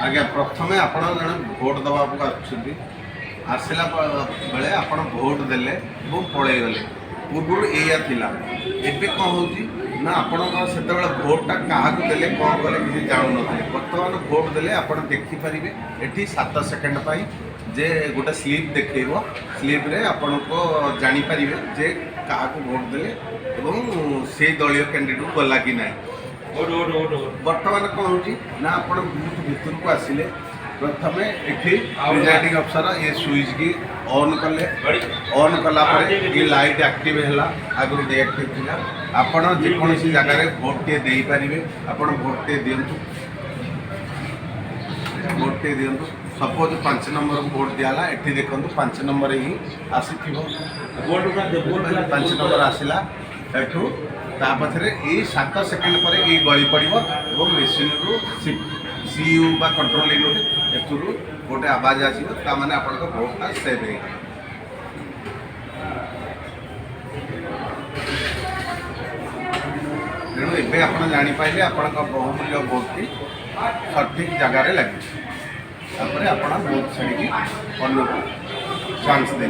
आज्ञा प्रथमे आपण जन भोट दवाक आसला बेले आप भोट देले पलि गले पूर्व या एबे कौन हो ना आपण से भोटा क्या देले कौन कले किसी जानू ना बर्तमान भोट देले आप देखिपारे ये 7 सेकेंड जे गोटे स्लीप देखेब स्लीप रे आपण को जापर जे क्या भोट देले से दलीय कैंडिडेट गला कि ना बर्तमान कौन हो ना आप बूथ भितर को आसिले प्रथमे ये प्रिजाइडिंग अफसर ये स्विच की ऑन कले ऑन कला ये लाइट एक्टिव है आगुरी डिएक्टिव थी आपड़ जेकोसी जगार भोट टे दे पारे आप भोट टे दिंतु भोट टे दिंतु सपोज 5 नंबर भोट दिला ये देखो 5 नंबर ही आसी 5 नंबर आसला एठू तापरे ये 7 सेकेंड पर ये गली पड़ो और मेसीन रू सीयू बा कंट्रोल यूनिट एथुरु गोटे आवाज आसो ताने आप भोटा सेव हो तेणु एवं आप जापारे आपण बहुमूल्य भोट की सठिक जगार लगे आप भोट छाड़ी अन्य चांस दे